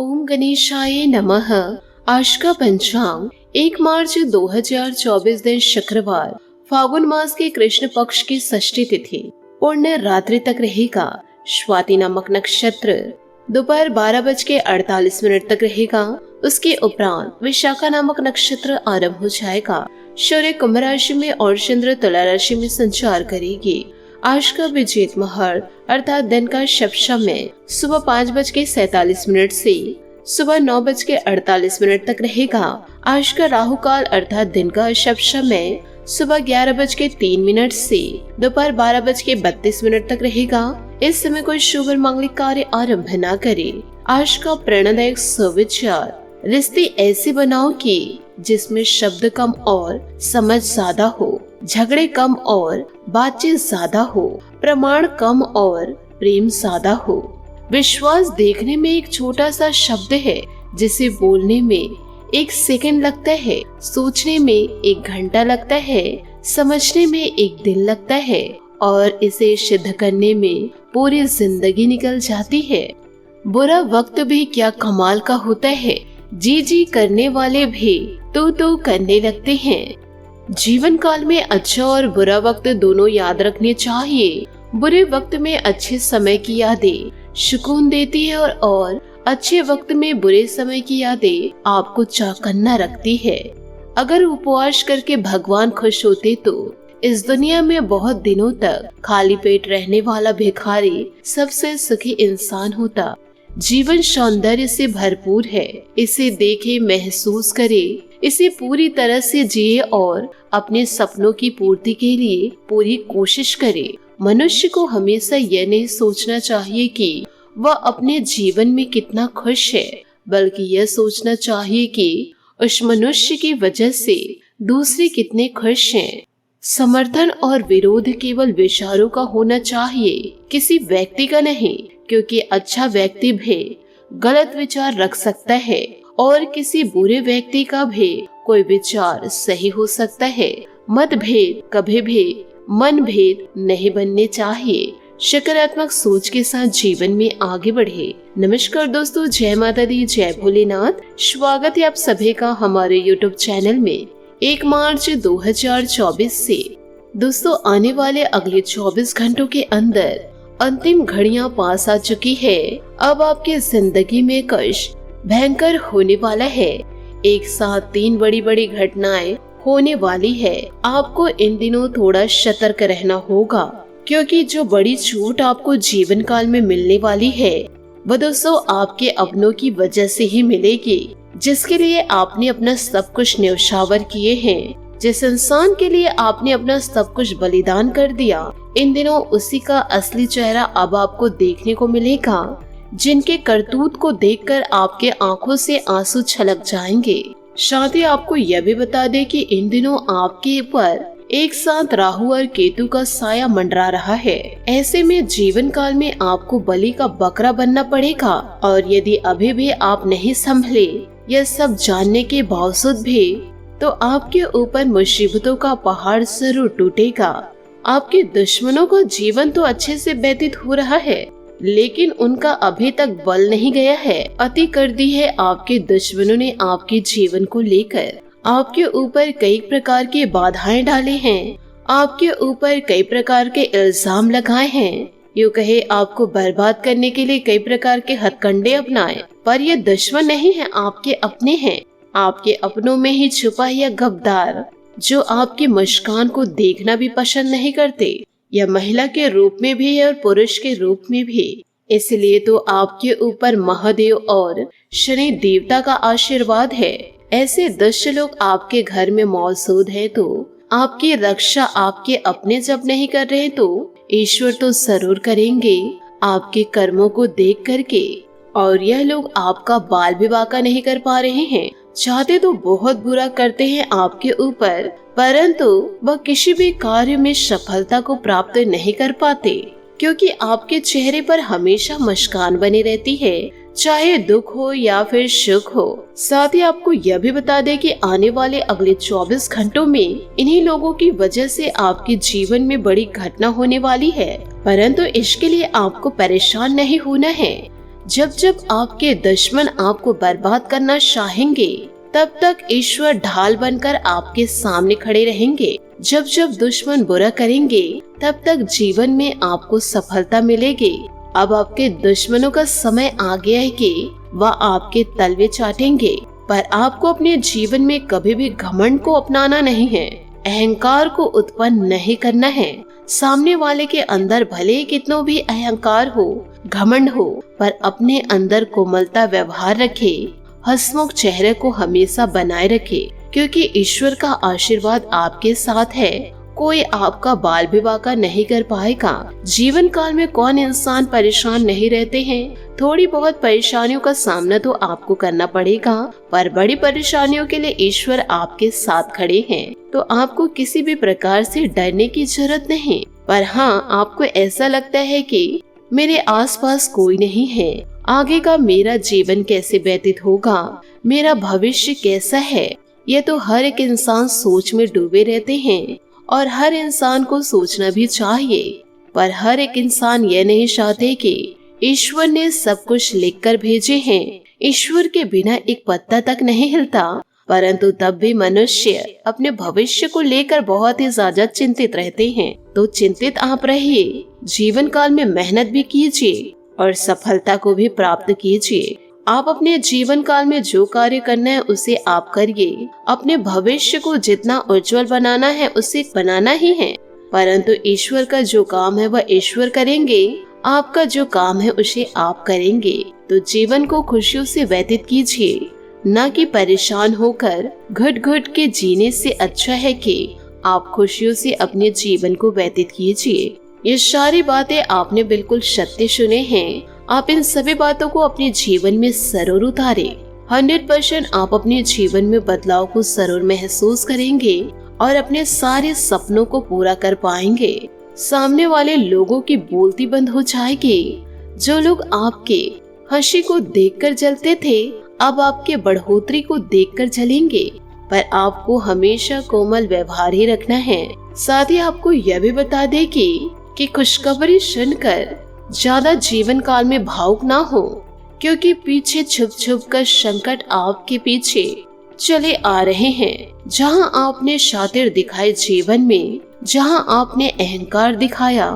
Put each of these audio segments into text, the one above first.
ओम गणेशाय नमः। आज का पंचांग 1 मार्च 2024 दिन शुक्रवार, फागुन मास के कृष्ण पक्ष की षष्ठी तिथि पुण्य रात्रि तक रहेगा। स्वाति नामक नक्षत्र दोपहर 12:48 तक रहेगा। उसके उपरांत विशाखा नामक नक्षत्र आरंभ हो जाएगा। सूर्य कुंभ राशि में और चंद्र तुला राशि में संचार करेगी। आज का विजेत मुहूर्त अर्थात दिन का शुभ समय सुबह 5:47 से सुबह 9:48 तक रहेगा। आज का राहु काल अर्थात दिन का शुभ समय सुबह 11:03 से दोपहर 12:32 तक रहेगा। इस समय कोई शुभ और मांगलिक कार्य आरंभ न करे। आज का प्रेरणादायक सुविचार, रिश्ते ऐसे बनाओ कि जिसमें शब्द कम और समझ ज्यादा हो, झगड़े कम और बातचीत ज्यादा हो, प्रमाण कम और प्रेम ज्यादा हो। विश्वास देखने में एक छोटा सा शब्द है जिसे बोलने में 1 सेकंड लगता है, सोचने में 1 घंटा लगता है, समझने में 1 दिन लगता है और इसे सिद्ध करने में पूरी जिंदगी निकल जाती है। बुरा वक्त भी क्या कमाल का होता है, जी जी करने वाले भी तो करने लगते हैं। जीवन काल में अच्छा और बुरा वक्त दोनों याद रखने चाहिए। बुरे वक्त में अच्छे समय की यादें सुकून देती है और अच्छे वक्त में बुरे समय की यादें आपको चौकन्ना रखती है। अगर उपवास करके भगवान खुश होते तो इस दुनिया में बहुत दिनों तक खाली पेट रहने वाला भिखारी सबसे सुखी इंसान होता। जीवन सौंदर्य से भरपूर है, इसे देखे, महसूस करे, इसे पूरी तरह से जिए और अपने सपनों की पूर्ति के लिए पूरी कोशिश करे। मनुष्य को हमेशा यह नहीं सोचना चाहिए कि वह अपने जीवन में कितना खुश है, बल्कि यह सोचना चाहिए कि उस मनुष्य की वजह से दूसरे कितने खुश हैं। समर्थन और विरोध केवल विचारों का होना चाहिए, किसी व्यक्ति का नहीं, क्योंकि अच्छा व्यक्ति भी गलत विचार रख सकता है और किसी बुरे व्यक्ति का भी कोई विचार सही हो सकता है। मतभेद कभी भी मनभेद नहीं बनने चाहिए। सकारात्मक सोच के साथ जीवन में आगे बढ़े। नमस्कार दोस्तों, जय माता दी, जय भोलेनाथ। स्वागत है आप सभी का हमारे YouTube चैनल में। 1 मार्च 2024 से दोस्तों आने वाले अगले 24 घंटों के अंदर अंतिम घड़ियां पास आ चुकी है। अब आपकी जिंदगी में कुछ भयंकर होने वाला है। एक साथ 3 बड़ी बड़ी घटनाएं होने वाली है। आपको इन दिनों थोड़ा सतर्क रहना होगा, क्योंकि जो बड़ी चोट आपको जीवन काल में मिलने वाली है वह दोस्तों आपके अपनों की वजह से ही मिलेगी, जिसके लिए आपने अपना सब कुछ न्यौछावर किए हैं। जिस इंसान के लिए आपने अपना सब कुछ बलिदान कर दिया, इन दिनों उसी का असली चेहरा अब आपको देखने को मिलेगा, जिनके करतूत को देखकर आपके आंखों से आंसू छलक जाएंगे। साथ ही आपको यह भी बता दें कि इन दिनों आपके ऊपर एक साथ राहु और केतु का साया मंडरा रहा है। ऐसे में जीवन काल में आपको बलि का बकरा बनना पड़ेगा और यदि अभी भी आप नहीं संभले, यह सब जानने के बावजूद भी, तो आपके ऊपर मुसीबतों का पहाड़ जरूर टूटेगा। आपके दुश्मनों का जीवन तो अच्छे से व्यतीत हो रहा है, लेकिन उनका अभी तक बल नहीं गया है। अति कर दी है आपके दुश्मनों ने आपके जीवन को लेकर। आपके ऊपर कई प्रकार की बाधाएं डाली हैं, आपके ऊपर कई प्रकार के इल्जाम लगाए हैं। यूँ कहे आपको बर्बाद करने के लिए कई प्रकार के हथकंडे अपनाए, पर ये दुश्मन नहीं है, आपके अपने हैं। आपके अपनों में ही छुपा यह गद्दार, जो आपकी मुस्कान को देखना भी पसंद नहीं करते, यह महिला के रूप में भी है और पुरुष के रूप में भी। इसलिए तो आपके ऊपर महादेव और शनि देवता का आशीर्वाद है। ऐसे दुष्ट लोग आपके घर में मौजूद है तो आपकी रक्षा आपके अपने जब नहीं कर रहे तो ईश्वर तो जरूर करेंगे आपके कर्मों को देख करके। और यह लोग आपका बाल विवाह का नहीं कर पा रहे हैं, चाहते तो बहुत बुरा करते हैं आपके ऊपर, परंतु वह किसी भी कार्य में सफलता को प्राप्त नहीं कर पाते, क्योंकि आपके चेहरे पर हमेशा मुस्कान बनी रहती है, चाहे दुख हो या फिर सुख हो। साथ ही आपको यह भी बता दें कि आने वाले अगले 24 घंटों में इन्हीं लोगों की वजह से आपके जीवन में बड़ी घटना होने वाली है, परंतु इसके लिए आपको परेशान नहीं होना है। जब जब आपके दुश्मन आपको बर्बाद करना चाहेंगे, तब तक ईश्वर ढाल बनकर आपके सामने खड़े रहेंगे। जब जब दुश्मन बुरा करेंगे, तब तक जीवन में आपको सफलता मिलेगी। अब आपके दुश्मनों का समय आ गया है कि वह आपके तलवे चाटेंगे, पर आपको अपने जीवन में कभी भी घमंड को अपनाना नहीं है, अहंकार को उत्पन्न नहीं करना है। सामने वाले के अंदर भले कितना भी अहंकार हो, घमंड हो, पर अपने अंदर कोमलता व्यवहार रखे, हंसमुख चेहरे को हमेशा बनाए रखे, क्योंकि ईश्वर का आशीर्वाद आपके साथ है। कोई आपका बाल विवाह का नहीं कर पाएगा। जीवन काल में कौन इंसान परेशान नहीं रहते हैं। थोड़ी बहुत परेशानियों का सामना तो आपको करना पड़ेगा, पर बड़ी परेशानियों के लिए ईश्वर आपके साथ खड़े हैं, तो आपको किसी भी प्रकार से डरने की जरूरत नहीं। पर हाँ, आपको ऐसा लगता है कि मेरे आसपास कोई नहीं है, आगे का मेरा जीवन कैसे व्यतीत होगा, मेरा भविष्य कैसा है, ये तो हर एक इंसान सोच में डूबे रहते हैं और हर इंसान को सोचना भी चाहिए। पर हर एक इंसान ये नहीं चाहते कि ईश्वर ने सब कुछ लिखकर भेजे हैं। ईश्वर के बिना एक पत्ता तक नहीं हिलता, परंतु तब भी मनुष्य अपने भविष्य को लेकर बहुत ही ज्यादा चिंतित रहते हैं। तो चिंतित आप रहिए, जीवन काल में मेहनत भी कीजिए और सफलता को भी प्राप्त कीजिए। आप अपने जीवन काल में जो कार्य करना है उसे आप करिए। अपने भविष्य को जितना उज्जवल बनाना है उसे बनाना ही है, परंतु ईश्वर का जो काम है वह ईश्वर करेंगे, आपका जो काम है उसे आप करेंगे। तो जीवन को खुशियों से व्यतीत कीजिए, न कि परेशान होकर घुट घुट के जीने से अच्छा है कि आप खुशियों से अपने जीवन को व्यतीत कीजिए। ये सारी बातें आपने बिल्कुल सत्य सुने हैं। आप इन सभी बातों को अपने जीवन में जरूर उतारे। 100% आप अपने जीवन में बदलाव को जरूर महसूस करेंगे और अपने सारे सपनों को पूरा कर पाएंगे। सामने वाले लोगों की बोलती बंद हो जाएगी। जो लोग आपके हंसी को देखकर जलते थे, अब आपके बढ़ोतरी को देखकर जलेंगे। पर आपको हमेशा कोमल व्यवहार ही रखना है। साथ ही आपको यह भी बता दे कि खुशखबरी सुनकर ज्यादा जीवन काल में भावुक ना हो, क्योंकि पीछे छुप छुप कर संकट आपके पीछे चले आ रहे हैं। जहां आपने शातिर दिखाए जीवन में, जहां आपने अहंकार दिखाया,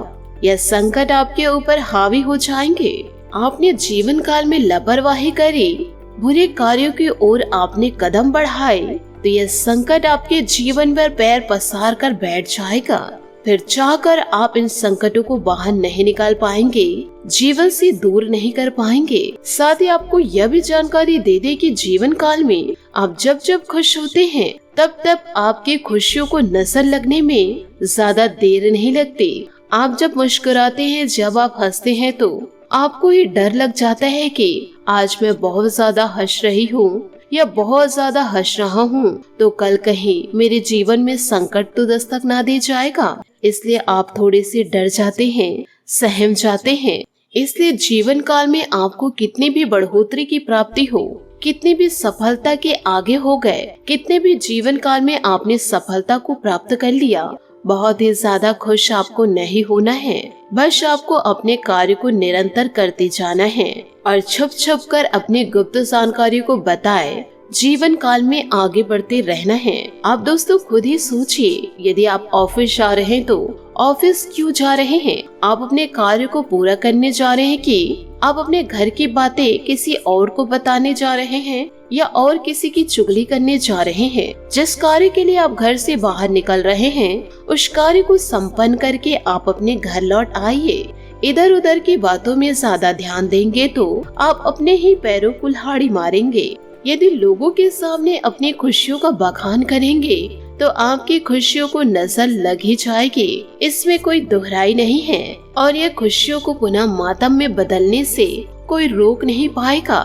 यह संकट आपके ऊपर हावी हो जाएंगे। आपने जीवन काल में लापरवाही करी, बुरे कार्यों की ओर आपने कदम बढ़ाए, तो यह संकट आपके जीवन पर पैर पसार कर बैठ जाएगा। फिर चाहकर आप इन संकटों को बाहर नहीं निकाल पाएंगे, जीवन से दूर नहीं कर पाएंगे। साथ ही आपको यह भी जानकारी दे दे कि जीवन काल में आप जब जब खुश होते हैं, तब तब आपकी खुशियों को नजर लगने में ज्यादा देर नहीं लगती। आप जब मुस्कुराते हैं, जब आप हंसते हैं, तो आपको ही डर लग जाता है कि आज मैं बहुत ज्यादा हंस रही हूँ या बहुत ज्यादा हंस रहा हूँ, तो कल कहीं मेरे जीवन में संकट तो दस्तक ना दे जाएगा। इसलिए आप थोड़े से डर जाते हैं, सहम जाते हैं। इसलिए जीवन काल में आपको कितनी भी बढ़ोतरी की प्राप्ति हो, कितनी भी सफलता के आगे हो गए, कितने भी जीवन काल में आपने सफलता को प्राप्त कर लिया, बहुत ही ज्यादा खुश आपको नहीं होना है। बस आपको अपने कार्य को निरंतर करते जाना है और छुप छुप कर अपने गुप्त जानकारी को बताए जीवन काल में आगे बढ़ते रहना है। आप दोस्तों खुद ही सोचिए, यदि आप ऑफिस जा रहे हैं तो ऑफिस क्यों जा रहे हैं? आप अपने कार्य को पूरा करने जा रहे हैं कि आप अपने घर की बातें किसी और को बताने जा रहे हैं या और किसी की चुगली करने जा रहे हैं? जिस कार्य के लिए आप घर से बाहर निकल रहे हैं, उस कार्य को संपन्न करके आप अपने घर लौट आइए। इधर उधर की बातों में ज्यादा ध्यान देंगे तो आप अपने ही पैरों कुल्हाड़ी मारेंगे। यदि लोगों के सामने अपनी खुशियों का बखान करेंगे तो आपकी खुशियों को नजर लग ही जाएगी, इसमें कोई दोहराई नहीं है। और ये खुशियों को पुनः मातम में बदलने से कोई रोक नहीं पाएगा।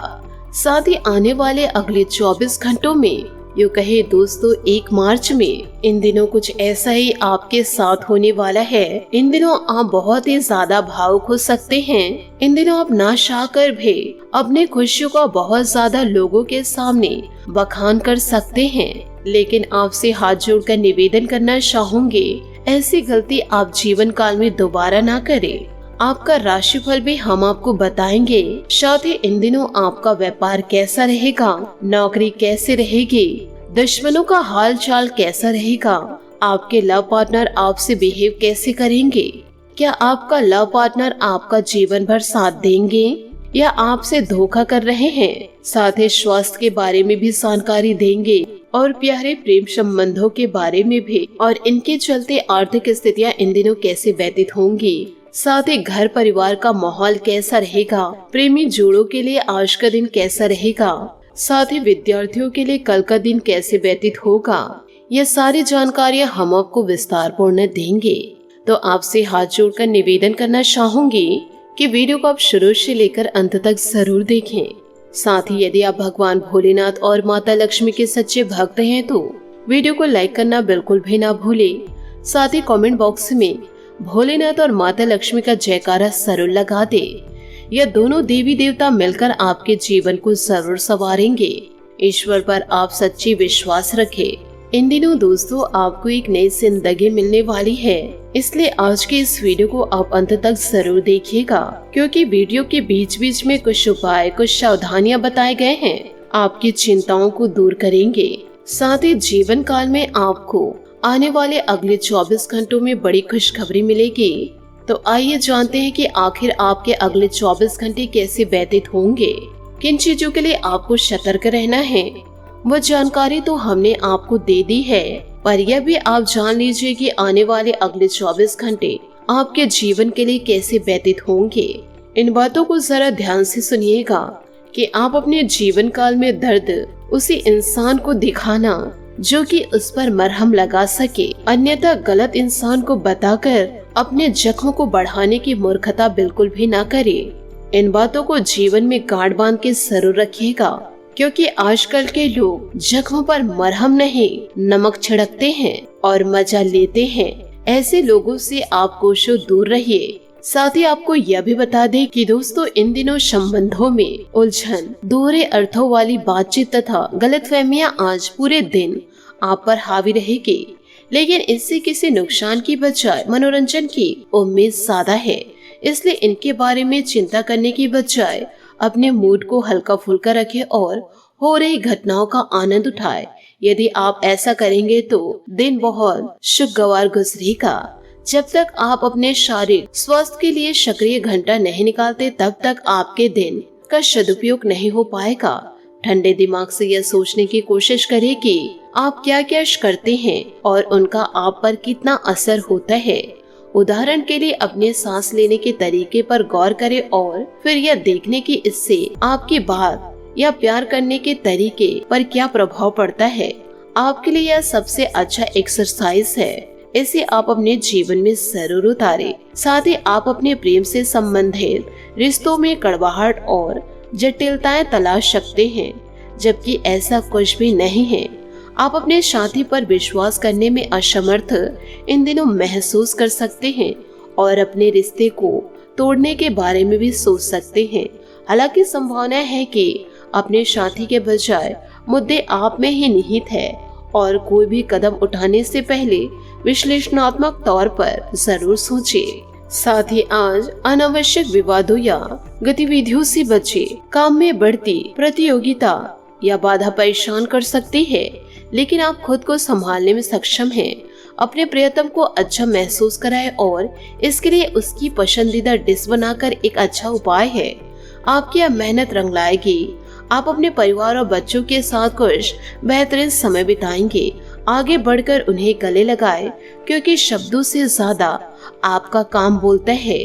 साथ ही आने वाले अगले 24 घंटों में, यूँ कहे दोस्तों 1 मार्च में, इन दिनों कुछ ऐसा ही आपके साथ होने वाला है। इन दिनों आप बहुत ही ज्यादा भावुक हो सकते हैं। इन दिनों आप ना चाह कर भी अपने खुशियों का बहुत ज्यादा लोगों के सामने बखान कर सकते हैं, लेकिन आपसे हाथ जोड़कर निवेदन करना चाहूंगी, ऐसी गलती आप जीवन काल में दोबारा ना करें। आपका राशिफल भी हम आपको बताएंगे। साथ ही इन दिनों आपका व्यापार कैसा रहेगा, नौकरी कैसे रहेगी, दुश्मनों का हाल चाल कैसा रहेगा, आपके लव पार्टनर आपसे बिहेव कैसे करेंगे, क्या आपका लव पार्टनर आपका जीवन भर साथ देंगे या आपसे धोखा कर रहे हैं। साथ ही स्वास्थ्य के बारे में भी जानकारी देंगे और प्यारे प्रेम संबंधों के बारे में भी, और इनके चलते आर्थिक स्थितियां इन दिनों कैसे व्यतीत होंगी। साथ ही घर परिवार का माहौल कैसा रहेगा, प्रेमी जोड़ों के लिए आज का दिन कैसा रहेगा, साथ ही विद्यार्थियों के लिए कल का दिन कैसे व्यतीत होगा, ये सारी जानकारियां हम आपको विस्तार पूर्ण देंगे। तो आपसे हाथ जोड़कर निवेदन करना चाहूंगी कि वीडियो को आप शुरू से लेकर अंत तक जरूर देखें। साथ ही यदि आप भगवान भोलेनाथ और माता लक्ष्मी के सच्चे भक्त हैं तो वीडियो को लाइक करना बिल्कुल भी ना भूलें। साथ ही कमेंट बॉक्स में भोलेनाथ और माता लक्ष्मी का जयकारा जरूर लगा दे। यह दोनों देवी देवता मिलकर आपके जीवन को जरूर संवारेंगे। ईश्वर पर आप सच्ची विश्वास रखें। इन दिनों दोस्तों आपको एक नई जिंदगी मिलने वाली है, इसलिए आज के इस वीडियो को आप अंत तक जरूर देखिएगा, क्योंकि वीडियो के बीच बीच में कुछ उपाय, कुछ सावधानियां बताए गए हैं, आपकी चिंताओं को दूर करेंगे। साथ ही जीवन काल में आपको आने वाले अगले 24 घंटों में बड़ी खुशखबरी मिलेगी। तो आइए जानते हैं कि आखिर आपके अगले 24 घंटे कैसे व्यतीत होंगे, किन चीजों के लिए आपको सतर्क रहना है। वो जानकारी तो हमने आपको दे दी है, पर यह भी आप जान लीजिए कि आने वाले अगले 24 घंटे आपके जीवन के लिए कैसे व्यतीत होंगे। इन बातों को जरा ध्यान से सुनिएगा कि आप अपने जीवन काल में दर्द उसी इंसान को दिखाना जो कि उस पर मरहम लगा सके, अन्यथा गलत इंसान को बताकर अपने जख्म को बढ़ाने की मूर्खता बिल्कुल भी ना करे। इन बातों को जीवन में गांठ बांध के जरूर रखिएगा, क्योंकि आजकल के लोग जख्म पर मरहम नहीं नमक छिड़कते हैं और मजा लेते हैं। ऐसे लोगों से आप कोसों दूर रहिए। साथ ही आपको यह भी बता दें कि दोस्तों इन दिनों संबंधों में उलझन, दोहरे अर्थों वाली बातचीत तथा गलतफहमियां आज पूरे दिन आप पर हावी रहेगी, लेकिन इससे किसी नुकसान की बजाय मनोरंजन की उम्मीद ज्यादा है। इसलिए इनके बारे में चिंता करने की बजाय अपने मूड को हल्का फुल्का रखें और हो रही घटनाओं का आनंद उठाएं। यदि आप ऐसा करेंगे तो दिन बहुत सुखगवार गुजरेगा। जब तक आप अपने शारीरिक स्वास्थ्य के लिए सक्रिय घंटा नहीं निकालते, तब तक आपके दिन का सदुपयोग नहीं हो पाएगा। ठंडे दिमाग से यह सोचने की कोशिश करें कि आप क्या क्या करते हैं और उनका आप पर कितना असर होता है। उदाहरण के लिए अपने सांस लेने के तरीके पर गौर करें और फिर यह देखने की इससे आपकी बात या प्यार करने के तरीके पर क्या प्रभाव पड़ता है। आपके लिए यह सबसे अच्छा एक्सरसाइज है, इसे आप अपने जीवन में जरूर उतारें। साथ ही आप अपने प्रेम से संबंधित रिश्तों में कड़वाहट और जटिलताएं तलाश सकते हैं, जबकि ऐसा कुछ भी नहीं है। आप अपने साथी पर विश्वास करने में असमर्थ इन दिनों महसूस कर सकते हैं और अपने रिश्ते को तोड़ने के बारे में भी सोच सकते हैं। हालांकि संभावना है कि अपने साथी के बजाय मुद्दे आप में ही निहित है और कोई भी कदम उठाने से पहले विश्लेषणात्मक तौर पर जरूर सोचें। साथ ही आज अनावश्यक विवादों या गतिविधियों से बचे। काम में बढ़ती प्रतियोगिता या बाधा परेशान कर सकती है, लेकिन आप खुद को संभालने में सक्षम हैं। अपने प्रियतम को अच्छा महसूस कराएं और इसके लिए उसकी पसंदीदा डिश बनाकर एक अच्छा उपाय है। आपकी यह मेहनत रंग लाएगी। आप अपने परिवार और बच्चों के साथ कुछ बेहतरीन समय बिताएंगे। आगे बढ़कर उन्हें गले लगाएं, क्योंकि शब्दों से ज्यादा आपका काम बोलता है।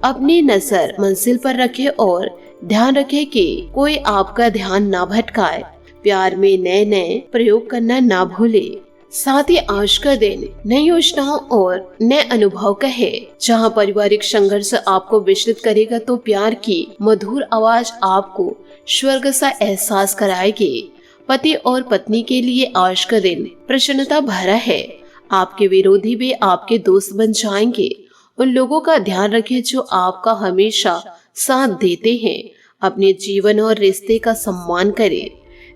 अपनी नजर मंजिल पर रखें और ध्यान रखें कि कोई आपका ध्यान ना भटकाए। प्यार में नए नए प्रयोग करना ना भूले। साथ ही आज का दिन नई योजनाओं और नए अनुभव का है। जहां पारिवारिक संघर्ष आपको विचलित करेगा, तो प्यार की मधुर आवाज आपको स्वर्ग सा एहसास कराएगी। पति और पत्नी के लिए आज का दिन प्रसन्नता भरा है। आपके विरोधी भी आपके दोस्त बन जाएंगे। उन लोगों का ध्यान रखें जो आपका हमेशा साथ देते हैं। अपने जीवन और रिश्ते का सम्मान करें।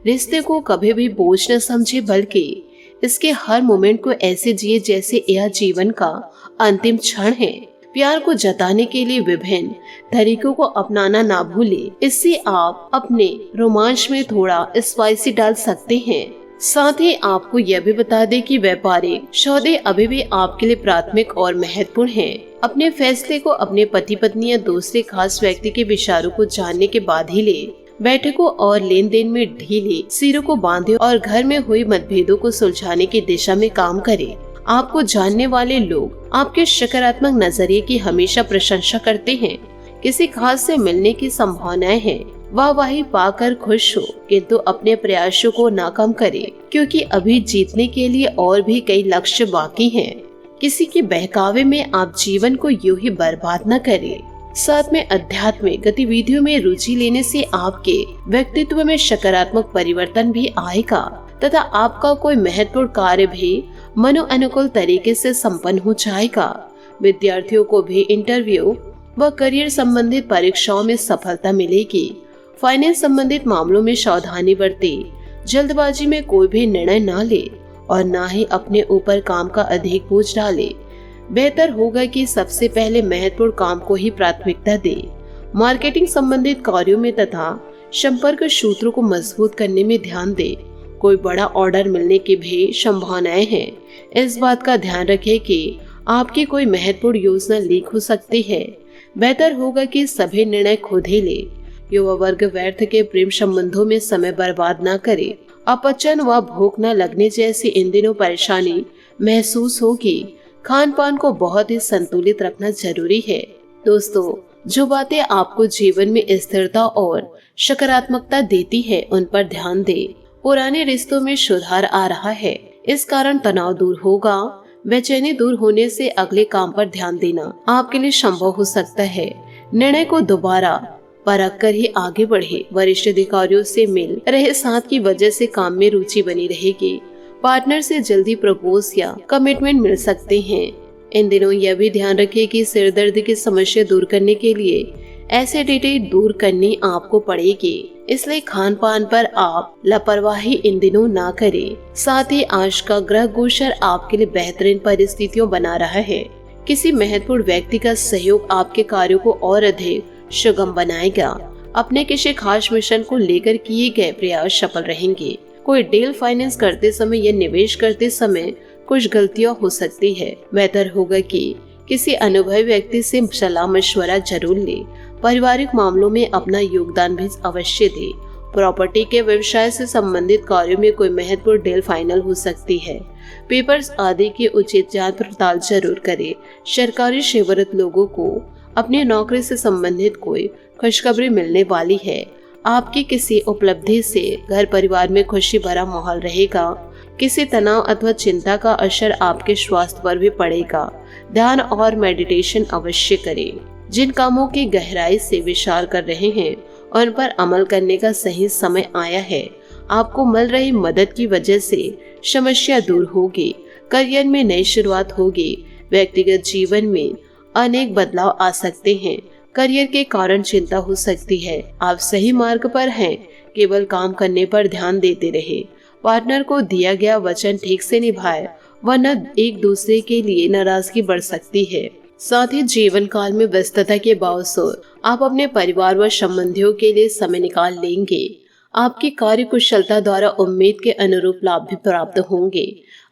रिश्ते को कभी भी बोझ न समझे, बल्कि इसके हर मोमेंट को ऐसे जिए जैसे यह जीवन का अंतिम क्षण है। प्यार को जताने के लिए विभिन्न तरीकों को अपनाना ना भूले। इससे आप अपने रोमांच में थोड़ा स्पाइसी डाल सकते हैं। साथ ही आपको यह भी बता दें कि व्यापारिक सौदे अभी भी आपके लिए प्राथमिक और महत्वपूर्ण हैं। अपने फैसले को अपने पति पत्नी या दूसरे खास व्यक्ति के विचारों को जानने के बाद ही ले। बैठकों और लेन देन में ढीले सिरों को बांधे और घर में हुई मतभेदों को सुलझाने की दिशा में काम करें। आपको जानने वाले लोग आपके सकारात्मक नजरिए की हमेशा प्रशंसा करते हैं। किसी खास से मिलने की संभावनाएं हैं। वाहवाही पाकर खुश हो, किंतु अपने प्रयासों को नाकाम करें, क्योंकि अभी जीतने के लिए और भी कई लक्ष्य बाकी हैं। किसी के बहकावे में आप जीवन को यूं ही बर्बाद न करें। साथ में आध्यात्मिक गतिविधियों में रुचि लेने से आपके व्यक्तित्व में सकारात्मक परिवर्तन भी आएगा तथा आपका कोई महत्वपूर्ण कार्य भी मनोअनुकूल तरीके से संपन्न हो जाएगा। विद्यार्थियों को भी इंटरव्यू व करियर संबंधित परीक्षाओं में सफलता मिलेगी। फाइनेंस संबंधित मामलों में सावधानी बरतें। जल्दबाजी में कोई भी निर्णय न ले और न ही अपने ऊपर काम का अधिक बोझ डाले। बेहतर होगा कि सबसे पहले महत्वपूर्ण काम को ही प्राथमिकता दे। मार्केटिंग संबंधित कार्यों में तथा संपर्क सूत्रों को मजबूत करने में ध्यान दे। कोई बड़ा ऑर्डर मिलने की भी संभावनाएं हैं। इस बात का ध्यान रखें कि आपकी कोई महत्वपूर्ण योजना लीक हो सकती है। बेहतर होगा कि सभी निर्णय खुद ही ले। युवा वर्ग व्यर्थ के प्रेम संबंधों में समय बर्बाद न करे। अपचन व भूख न लगने जैसी इन दिनों परेशानी महसूस होगी। खान पान को बहुत ही संतुलित रखना जरूरी है। दोस्तों, जो बातें आपको जीवन में स्थिरता और सकारात्मकता देती है उन पर ध्यान दें। पुराने रिश्तों में सुधार आ रहा है, इस कारण तनाव दूर होगा। बेचैनी दूर होने से अगले काम पर ध्यान देना आपके लिए संभव हो सकता है। निर्णय को दोबारा परख कर ही आगे बढ़े। वरिष्ठ अधिकारियों से मिल रहे साथ की वजह से काम में रुचि बनी रहेगी। पार्टनर से जल्दी प्रपोज या कमिटमेंट मिल सकते हैं। इन दिनों यह भी ध्यान रखिए कि सिर दर्द की समस्या दूर करने के लिए एसिडिटी दूर करनी आपको पड़ेगी, इसलिए खान पान पर आप लापरवाही इन दिनों ना करें। साथ ही आज का ग्रह गोचर आपके लिए बेहतरीन परिस्थितियों बना रहा है। किसी महत्वपूर्ण व्यक्ति का सहयोग आपके कार्यों को और अधिक सुगम बनाएगा। अपने किसी खास मिशन को लेकर किए गए प्रयास सफल रहेंगे। कोई डील फाइनेंस करते समय या निवेश करते समय कुछ गलतियां हो सकती है। बेहतर होगा कि किसी अनुभवी व्यक्ति से सलाह मशवरा जरूर ले। पारिवारिक मामलों में अपना योगदान भी अवश्य दे। प्रॉपर्टी के व्यवसाय से संबंधित कार्यों में कोई महत्वपूर्ण डील फाइनल हो सकती है। पेपर्स आदि की उचित जांच पड़ताल जरूर करें। सरकारी सेवारत लोगों को अपनी नौकरी से संबंधित कोई खुशखबरी मिलने वाली है। आपकी किसी उपलब्धि से घर परिवार में खुशी भरा माहौल रहेगा। किसी तनाव अथवा चिंता का असर आपके स्वास्थ्य पर भी पड़ेगा। ध्यान और मेडिटेशन अवश्य करें। जिन कामों की गहराई से विचार कर रहे हैं उन पर अमल करने का सही समय आया है। आपको मिल रही मदद की वजह से समस्या दूर होगी। करियर में नई शुरुआत होगी। व्यक्तिगत जीवन में अनेक बदलाव आ सकते हैं। करियर के कारण चिंता हो सकती है। आप सही मार्ग पर हैं। केवल काम करने पर ध्यान देते रहे। पार्टनर को दिया गया वचन ठीक से निभाए, वरना एक दूसरे के लिए नाराजगी बढ़ सकती है। साथ ही जीवन काल में व्यस्तता के बावजूद आप अपने परिवार व संबंधियों के लिए समय निकाल लेंगे। आपकी कार्य कुशलता द्वारा उम्मीद के अनुरूप लाभ भी प्राप्त होंगे।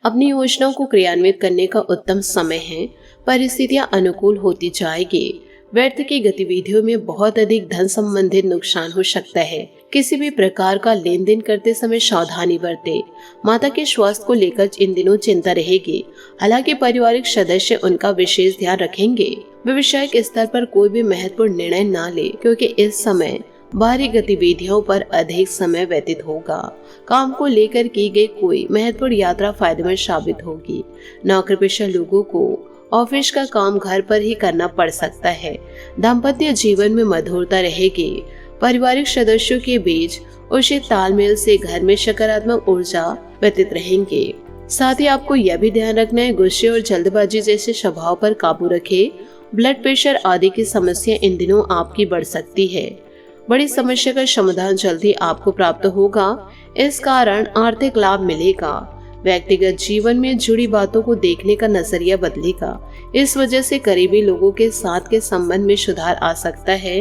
अपनी योजनाओं को क्रियान्वित करने का उत्तम समय है। परिस्थितियां अनुकूल होती जाएगी। व्यर्थ की गतिविधियों में बहुत अधिक धन संबंधित नुकसान हो सकता है। किसी भी प्रकार का लेन देन करते समय सावधानी बरतें। माता के स्वास्थ्य को लेकर इन दिनों चिंता रहेगी। हालांकि पारिवारिक सदस्य उनका विशेष ध्यान रखेंगे। व्यवसायिक स्तर पर कोई भी महत्वपूर्ण निर्णय न ले, क्योंकि इस समय बाहरी गतिविधियों पर अधिक समय व्यतीत होगा। काम को लेकर की गई कोई महत्वपूर्ण यात्रा फायदेमंद साबित होगी। नौकरी पेशा लोगों को ऑफिस का काम घर पर ही करना पड़ सकता है। दाम्पत्य जीवन में मधुरता रहेगी। पारिवारिक सदस्यों के बीच उचित तालमेल से घर में सकारात्मक ऊर्जा व्यतीत रहेंगे। साथ ही आपको यह भी ध्यान रखना है, गुस्से और जल्दबाजी जैसे स्वभाव पर काबू रखें। ब्लड प्रेशर आदि की समस्या इन दिनों आपकी बढ़ सकती है। बड़ी समस्या का समाधान जल्दी आपको प्राप्त होगा। इस कारण आर्थिक लाभ मिलेगा। व्यक्तिगत जीवन में जुड़ी बातों को देखने का नजरिया बदलेगा। इस वजह से करीबी लोगों के साथ के संबंध में सुधार आ सकता है।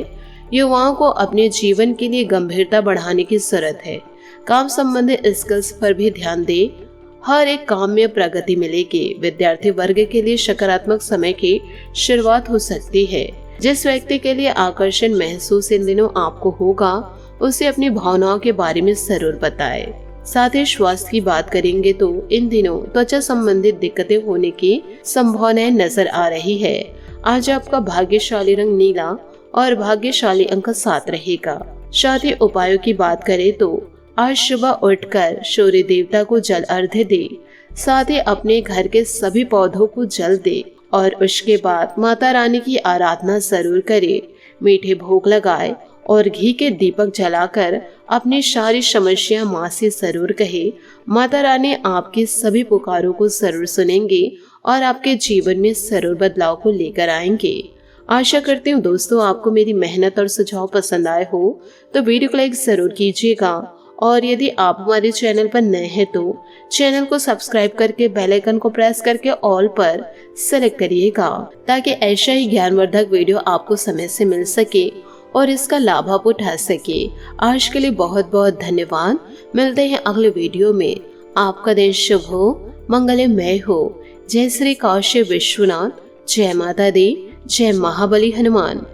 युवाओं को अपने जीवन के लिए गंभीरता बढ़ाने की जरूरत है। काम संबंधी स्किल्स पर भी ध्यान दें। हर एक काम में प्रगति मिलेगी। विद्यार्थी वर्ग के लिए सकारात्मक समय की शुरुआत हो सकती है। जिस व्यक्ति के लिए आकर्षण महसूस इन दिनों आपको होगा, उसे अपनी भावनाओं के बारे में जरूर बताएं। साथ ही स्वास्थ्य की बात करेंगे तो इन दिनों त्वचा संबंधित दिक्कतें होने की संभावनाएं नजर आ रही है। आज आपका भाग्यशाली रंग नीला और भाग्यशाली अंक 7 रहेगा। साथ ही उपायों की बात करें तो आज सुबह उठकर सूर्य देवता को जल अर्घ्य दे। साथ ही अपने घर के सभी पौधों को जल दे और उसके बाद माता रानी की आराधना जरूर करे। मीठे भोग लगाए और घी के दीपक जलाकर अपनी सारी समस्या माँ से जरूर कहे। माता रानी आपकी सभी पुकारों को जरूर सुनेंगे और आपके जीवन में जरूर बदलाव को लेकर आएंगे। आशा करती हूँ दोस्तों आपको मेरी मेहनत और सुझाव पसंद आए हो तो वीडियो को लाइक जरूर कीजिएगा और यदि आप हमारे चैनल पर नए हैं तो चैनल को सब्सक्राइब करके बेल आइकन को प्रेस करके ऑल पर सेलेक्ट करिएगा ताकि ऐसा ही ज्ञानवर्धक वीडियो आपको समय से मिल सके और इसका लाभ आप उठा सके। आज के लिए बहुत बहुत धन्यवाद। मिलते हैं अगले वीडियो में। आपका दिन शुभ हो, मंगलमय हो। जय श्री काशी विश्वनाथ, जय माता दी, जय महाबली हनुमान।